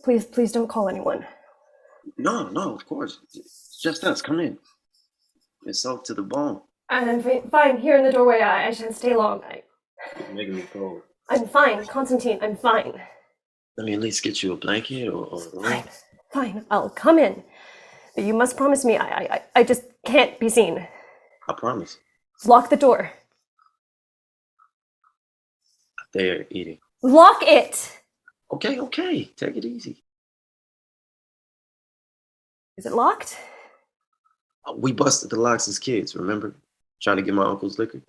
Please don't call anyone. No, no, of course. It's just us. Come in. It's soaked to the bone. I'm fine here in the doorway. I shan't stay long. You're making me cold. I'm fine, Constantine. I'm fine. Let me at least get you a blanket or a room. Fine. I'll come in. But you must promise me I just can't be seen. I promise. Lock the door. They're eating. Lock it! Okay, okay. Take it easy. Is it locked? We busted the locks as kids, remember? Trying to get my uncle's liquor.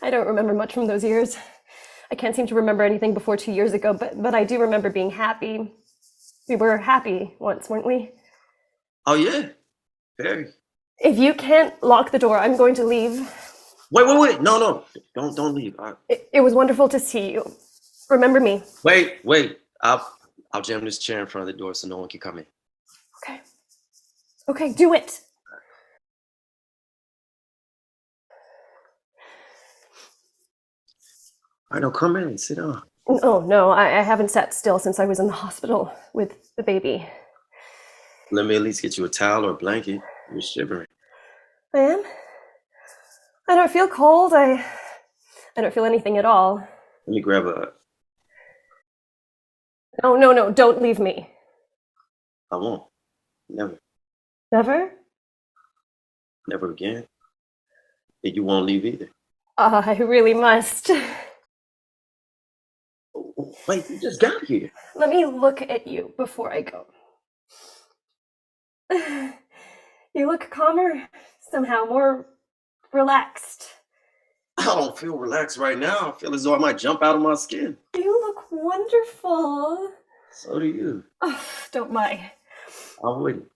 I don't remember much from those years. I can't seem to remember anything before 2 years ago, but I do remember being happy. We were happy once, weren't we? Oh, yeah. Very. If you can't lock the door, I'm going to leave. Wait. No. Don't leave. It was wonderful to see you. Remember me. Wait. I'll jam this chair in front of the door so no one can come in. Okay, do it. All right, now come in. Sit down. Oh, no, I haven't sat still since I was in the hospital with the baby. Let me at least get you a towel or a blanket. You're shivering. I am? I don't feel cold. I don't feel anything at all. Let me grab a... No, don't leave me. I won't. Never. Never? Never again. And you won't leave either. I really must. Wait, you just got here. Let me look at you before I go. You look calmer, somehow more relaxed. I don't feel relaxed right now. I feel as though I might jump out of my skin. You look wonderful. So do you. Oh, don't lie. I wouldn't.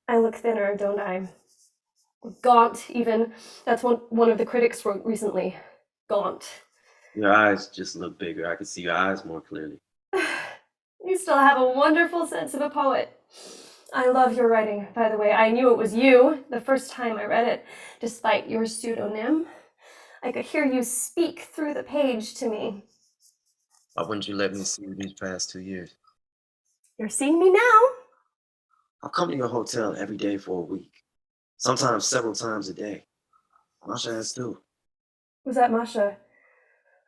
I look thinner, don't I? Gaunt, even. That's one of the critics wrote recently. Gaunt. Your eyes just look bigger. I can see your eyes more clearly. You still have a wonderful sense of a poet. I love your writing, by the way. I knew it was you the first time I read it, despite your pseudonym. I could hear you speak through the page to me. Why wouldn't you let me see you these past 2 years? You're seeing me now. I'll come to your hotel every day for a week. Sometimes several times a day. Masha has too. Who's that Masha?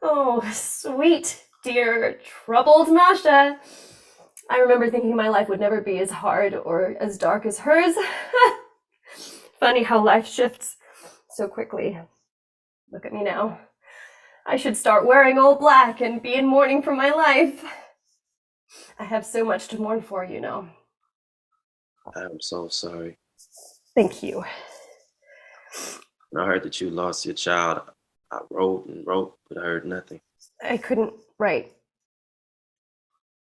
Oh, sweet, dear, troubled Masha. I remember thinking my life would never be as hard or as dark as hers. Funny how life shifts so quickly. Look at me now. I should start wearing all black and be in mourning for my life. I have so much to mourn for, you know. I'm so sorry. Thank you. When I heard that you lost your child, I wrote and wrote, but I heard nothing. I couldn't write.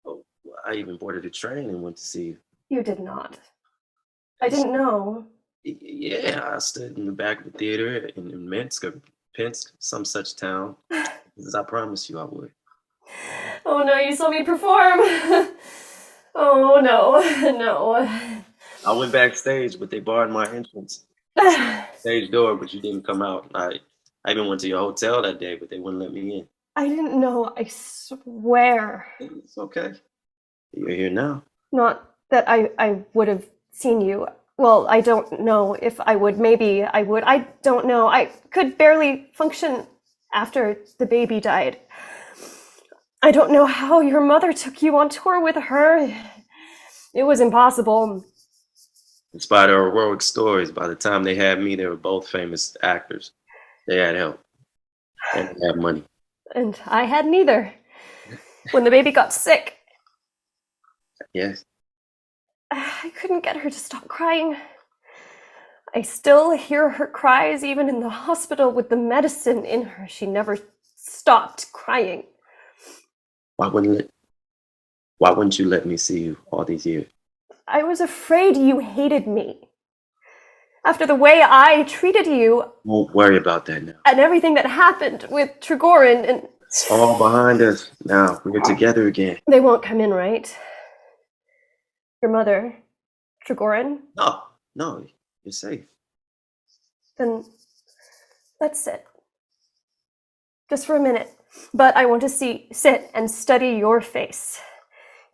Oh, I even boarded a train and went to see you. You did not. I didn't know. Yeah, I stood in the back of the theater in Minsk or Pinsk, some such town, as I promised you I would. Oh no, you saw me perform. Oh no. I went backstage, but they barred my entrance. Stage door, but you didn't come out. I even went to your hotel that day, but they wouldn't let me in. I didn't know, I swear. It's okay. You're here now. Not that I would have seen you. Well, I don't know if I would. Maybe I would. I don't know. I could barely function after the baby died. I don't know how your mother took you on tour with her. It was impossible. In spite of heroic stories, by the time they had me, they were both famous actors. They had help. And they had money. And I had neither. When the baby got sick, Yes. I couldn't get her to stop crying. I still hear her cries even in the hospital with the medicine in her. She never stopped crying. Why wouldn't you let me see you all these years? I was afraid you hated me. After the way I treated you. Won't worry about that now. And everything that happened with Trigorin and... It's all behind us now. We're together again. They won't come in, right? Your mother, Trigorin? No, you're safe. Then let's sit. Just for a minute. But I want to sit and study your face.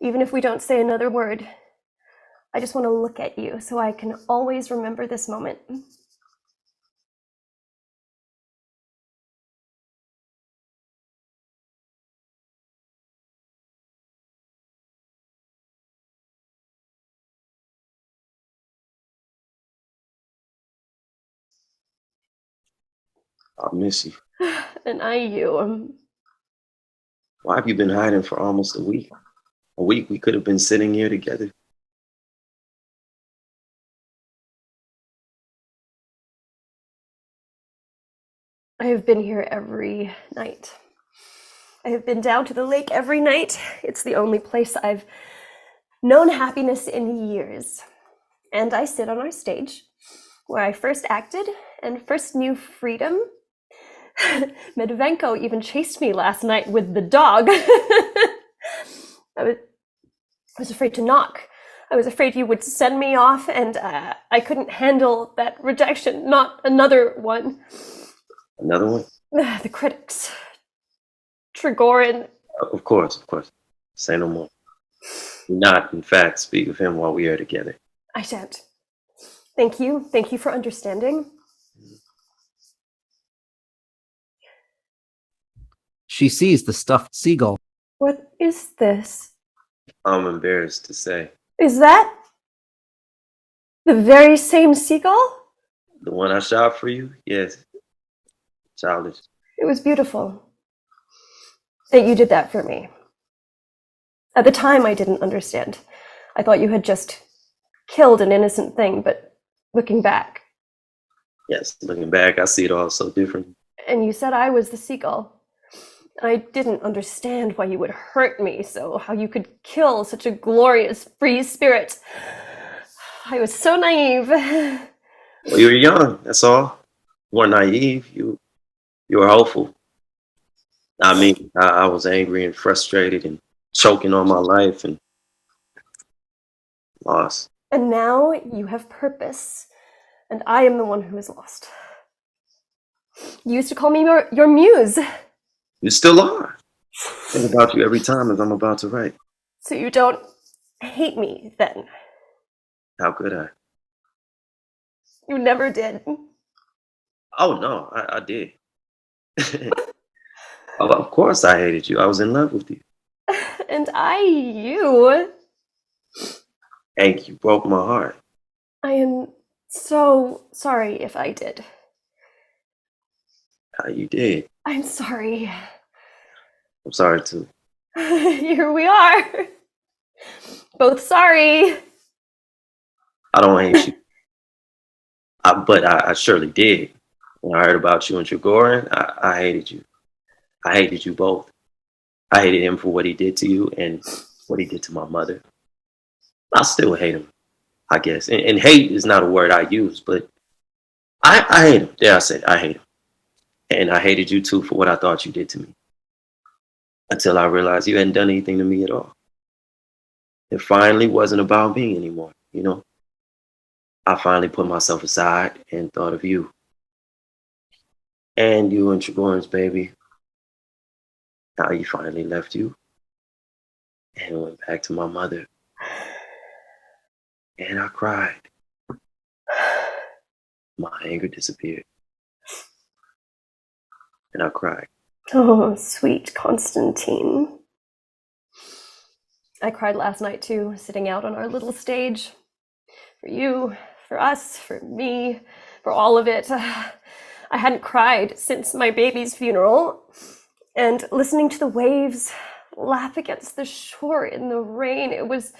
Even if we don't say another word, I just want to look at you so I can always remember this moment. I'll miss you. And I you. Why have you been hiding for almost a week? A week we could have been sitting here together. I have been here every night. I have been down to the lake every night. It's the only place I've known happiness in years. And I sit on our stage, where I first acted and first knew freedom. Medvenko even chased me last night with the dog. I was afraid to knock. I was afraid you would send me off, and I couldn't handle that rejection. Not another one. Another one? The critics. Trigorin. Of course. Say no more. Do not, in fact, speak of him while we are together. I shan't. Thank you. Thank you for understanding. She sees the stuffed seagull. What is this? I'm embarrassed to say. Is that the very same seagull? The one I shot for you? Yes. Childish. It was beautiful that you did that for me. At the time, I didn't understand. I thought you had just killed an innocent thing, but looking back. Yes, looking back, I see it all so different. And you said I was the seagull. I didn't understand why you would hurt me, so how you could kill such a glorious, free spirit. I was so naive. Well, you were young, that's all. You weren't naive, you were hopeful. I mean, I was angry and frustrated and choking on my life and lost. And now you have purpose, and I am the one who is lost. You used to call me your muse. You still are. I think about you every time as I'm about to write. So you don't hate me, then? How could I? You never did. Oh, no, I did. Of course I hated you. I was in love with you. And you. Hank, you broke my heart. I am so sorry if I did. You did. I'm sorry. I'm sorry, too. Here we are. Both sorry. I don't hate you. But I surely did. When I heard about you and Trigorin, I hated you. I hated you both. I hated him for what he did to you and what he did to my mother. I still hate him, I guess. And hate is not a word I use, but I hate him. There, I said I hate him. And I hated you too for what I thought you did to me. Until I realized you hadn't done anything to me at all. It finally wasn't about me anymore, you know? I finally put myself aside and thought of you. And you and Trigorin's baby. How he finally left you and went back to my mother. And I cried. My anger disappeared. And I cried. Oh, sweet Constantine. I cried last night too, sitting out on our little stage. For you, for us, for me, for all of it. I hadn't cried since my baby's funeral. And listening to the waves lap against the shore in the rain, it was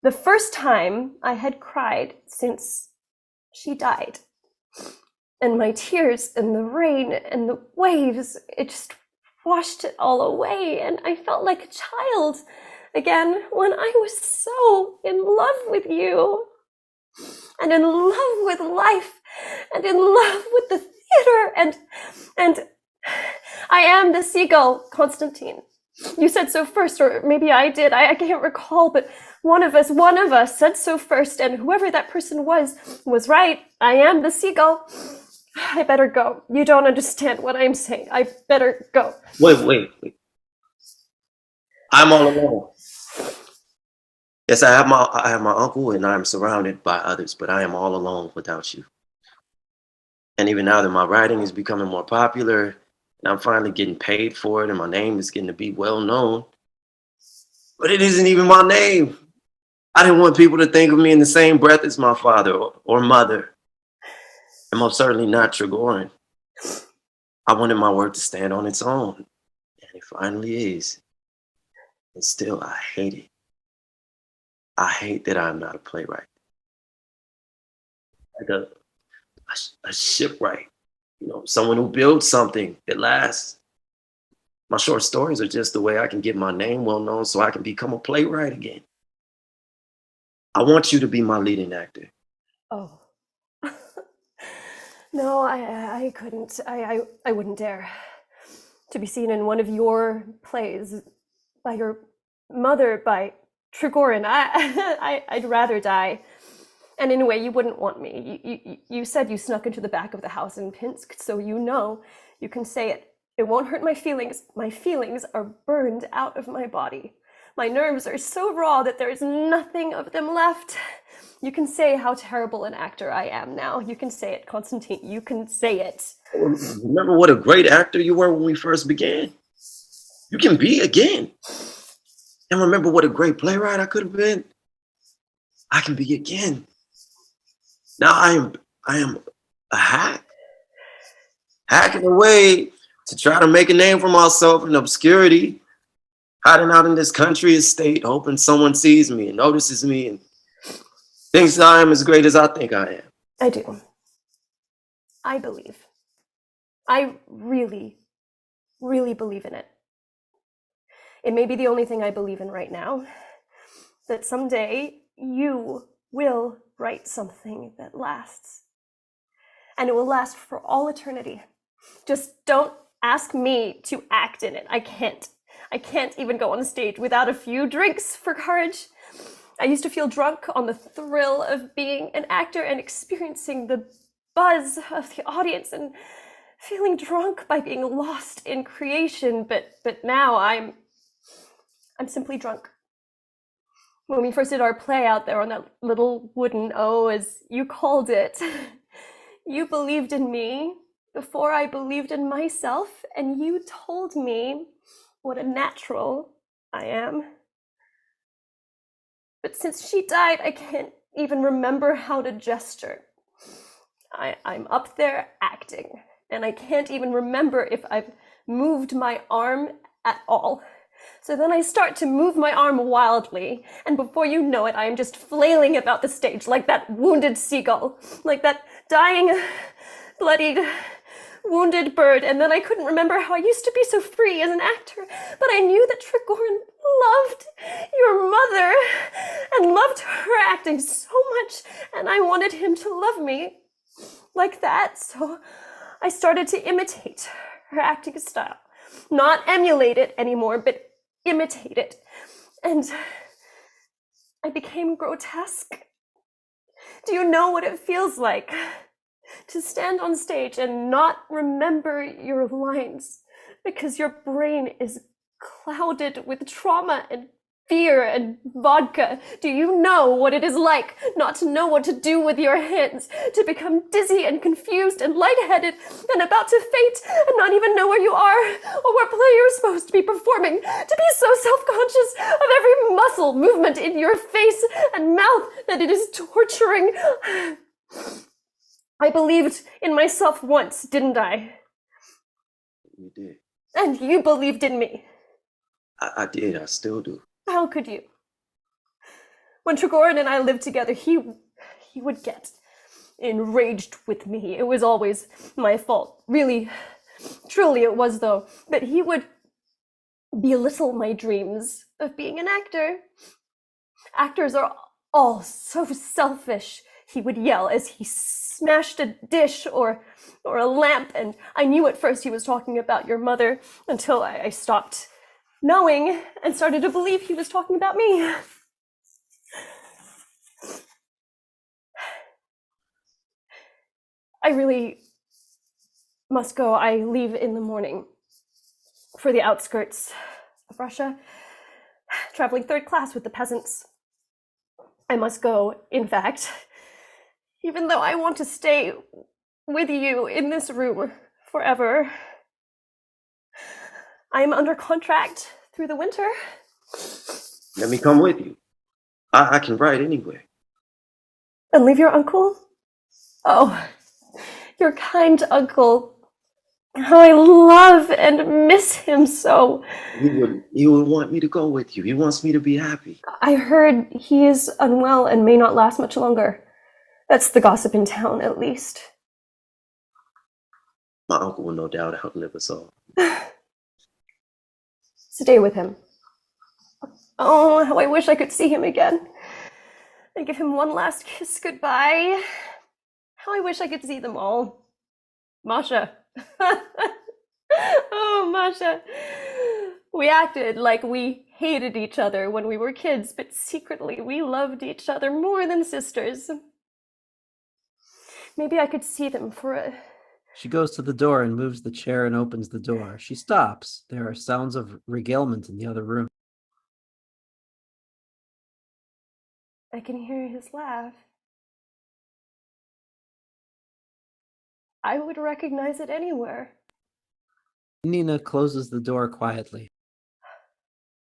the first time I had cried since she died. And my tears and the rain and the waves, it just washed it all away. And I felt like a child again when I was so in love with you. And in love with life. And in love with the theater. And I am the seagull, Constantine. You said so first, or maybe I did. I can't recall, but one of us said so first, and whoever that person was right. I am the seagull. I better go. You don't understand what I'm saying. I better go. Wait. I'm all alone. Yes, I have my uncle, and I'm surrounded by others, but I am all alone without you. And even now that my writing is becoming more popular, and I'm finally getting paid for it, and my name is getting to be well known, but it isn't even my name. I didn't want people to think of me in the same breath as my father or mother, and most certainly not Trigorin. I wanted my work to stand on its own, and it finally is. And still, I hate it. I hate that I'm not a playwright, like a shipwright. Someone who builds something that lasts. My short stories are just the way I can get my name well known so I can become a playwright again. I want you to be my leading actor. Oh. No, I couldn't. I wouldn't dare to be seen in one of your plays by your mother, by Trigorin. I'd rather die. And in a way, you wouldn't want me. You said you snuck into the back of the house in Pinsk, so you can say it. It won't hurt my feelings. My feelings are burned out of my body. My nerves are so raw that there is nothing of them left. You can say how terrible an actor I am now. You can say it, Constantine. You can say it. Remember what a great actor you were when we first began? You can be again. And remember what a great playwright I could have been? I can be again. Now I am a hacking away to try to make a name for myself in obscurity, hiding out in this country estate, hoping someone sees me and notices me and thinks I am as great as I think I am. I do. I believe. I really, really believe in it. It may be the only thing I believe in right now, that someday you will write something that lasts. And it will last for all eternity. Just don't ask me to act in it. I can't. I can't even go on stage without a few drinks for courage. I used to feel drunk on the thrill of being an actor and experiencing the buzz of the audience and feeling drunk by being lost in creation. But now I'm simply drunk. When we first did our play out there on that little wooden O, as you called it, you believed in me before I believed in myself, and you told me what a natural I am. But since she died, I can't even remember how to gesture. I'm up there acting, and I can't even remember if I've moved my arm at all. So then I start to move my arm wildly, and before you know it, I am just flailing about the stage like that wounded seagull, like that dying, bloodied, wounded bird. And then I couldn't remember how I used to be so free as an actor, but I knew that Trigorin loved your mother and loved her acting so much, and I wanted him to love me like that. So I started to imitate her acting style, not emulate it anymore, but imitate it. And I became grotesque. Do you know what it feels like to stand on stage and not remember your lines because your brain is clouded with trauma and fear and vodka? Do you know what it is like not to know what to do with your hands, to become dizzy and confused and lightheaded and about to faint and not even know where you are or what play you're supposed to be performing, to be so self-conscious of every muscle movement in your face and mouth that it is torturing? I believed in myself once, didn't I? You did. And you believed in me. I did. I still do. How could you? When Trigorin and I lived together, he would get enraged with me. It was always my fault. Really, truly it was, though. But he would belittle my dreams of being an actor. Actors are all so selfish, he would yell as he smashed a dish or a lamp, and I knew at first he was talking about your mother until I stopped knowing and started to believe he was talking about me. I really must go. I leave in the morning for the outskirts of Russia, traveling third class with the peasants. I must go, in fact, even though I want to stay with you in this room forever. I am under contract through the winter. Let me come with you. I can ride anywhere. And leave your uncle? Oh, your kind uncle. How I love and miss him so. He would want me to go with you. He wants me to be happy. I heard he is unwell and may not last much longer. That's the gossip in town, at least. My uncle will no doubt outlive us all. Stay with him. Oh, how I wish I could see him again. And give him one last kiss goodbye. How I wish I could see them all. Masha. Oh, Masha. We acted like we hated each other when we were kids, but secretly we loved each other more than sisters. Maybe I could see them for a... She goes to the door and moves the chair and opens the door. She stops. There are sounds of regalement in the other room. I can hear his laugh. I would recognize it anywhere. Nina closes the door quietly.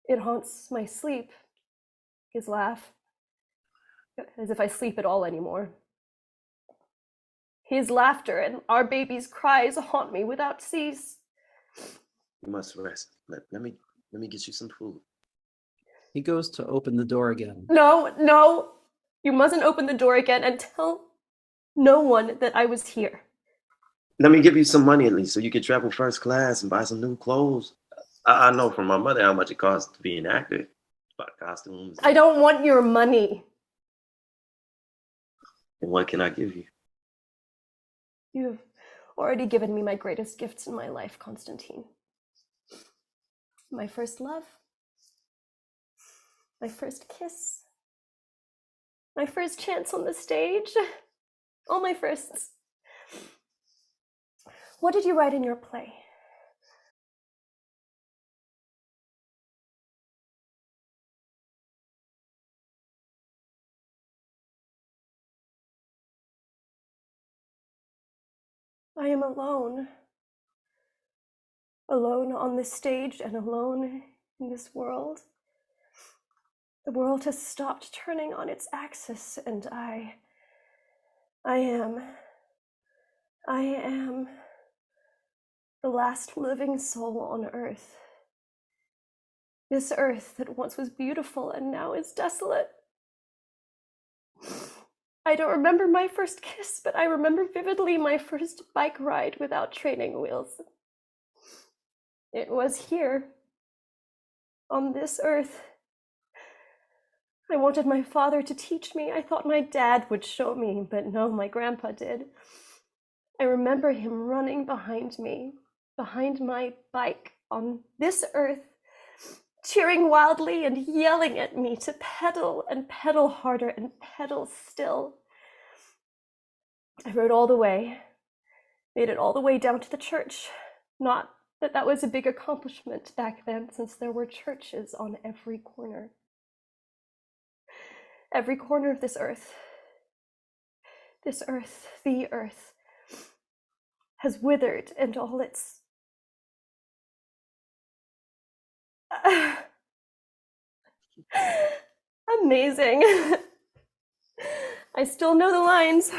It haunts my sleep, his laugh, as if I sleep at all anymore. His laughter and our baby's cries haunt me without cease. You must rest. Let me get you some food. He goes to open the door again. No. You mustn't open the door again and tell no one that I was here. Let me give you some money at least so you can travel first class and buy some new clothes. I know from my mother how much it costs to be an actor. Buy costumes. I don't want your money. And what can I give you? You've already given me my greatest gifts in my life, Constantine. My first love. My first kiss. My first chance on the stage. All my firsts. What did you write in your play? I am alone. Alone on this stage and alone in this world. The world has stopped turning on its axis, and I am the last living soul on earth. This earth that once was beautiful and now is desolate. I don't remember my first kiss, but I remember vividly my first bike ride without training wheels. It was here, on this earth. I wanted my father to teach me. I thought my dad would show me, but no, my grandpa did. I remember him running behind me, behind my bike on this earth, cheering wildly and yelling at me to pedal and pedal harder and pedal still. I rode all the way, made it all the way down to the church. Not that that was a big accomplishment back then, since there were churches on every corner. Every corner of this earth, the earth, has withered, and all its amazing. I still know the lines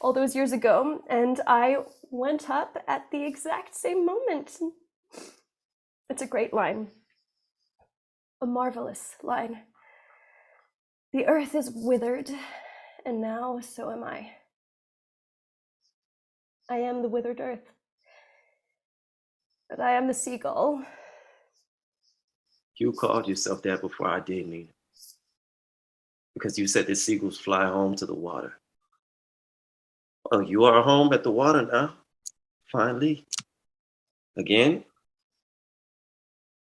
all those years ago, and I went up at the exact same moment. It's a great line, a marvelous line. The earth is withered, and now so am I. I am the withered earth, but I am the seagull. You called yourself that before I did, Nina. Because you said the seagulls fly home to the water. Well, you are home at the water now. Finally. Again.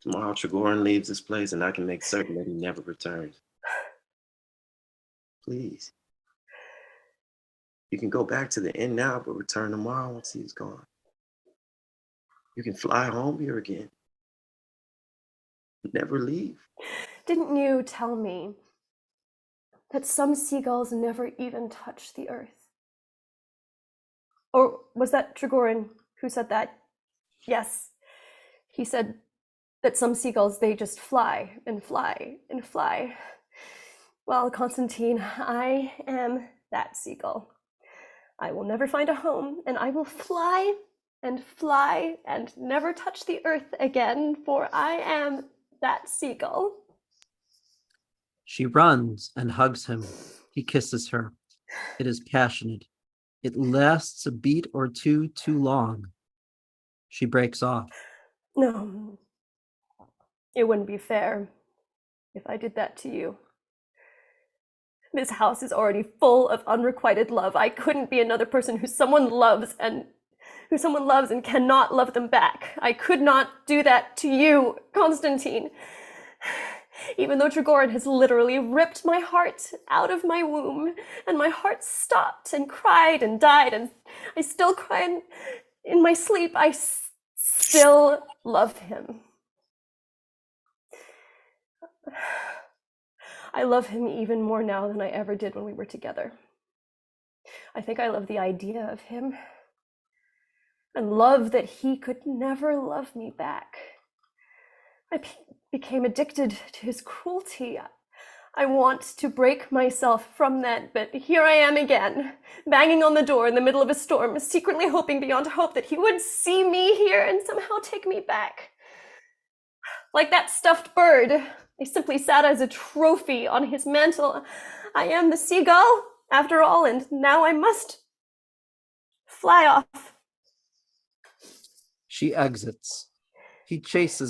Tomorrow Trigorin leaves this place and I can make certain that he never returns. Please. You can go back to the inn now, but return tomorrow once he's gone. You can fly home here again. Never leave. Didn't you tell me that some seagulls never even touch the earth. Or was that Trigorin who said that? Yes. He said that some seagulls, they just fly and fly and fly. Well, Constantine, I am that seagull. I will never find a home, and I will fly and never touch the earth again, for I am that seagull. She runs and hugs him. He kisses her. It is passionate. It lasts a beat or two too long. She breaks off. No, it wouldn't be fair if I did that to you. This house is already full of unrequited love. I couldn't be another person who someone loves and cannot love them back. I could not do that to you, Constantine. Even though Trigorin has literally ripped my heart out of my womb, and my heart stopped and cried and died, and I still cry in my sleep, I still love him. I love him even more now than I ever did when we were together. I think I love the idea of him, and love that he could never love me back. I became addicted to his cruelty. I want to break myself from that, but here I am again, banging on the door in the middle of a storm, secretly hoping beyond hope that he would see me here and somehow take me back. Like that stuffed bird, I simply sat as a trophy on his mantle. I am the seagull, after all, and now I must fly off. She exits. He chases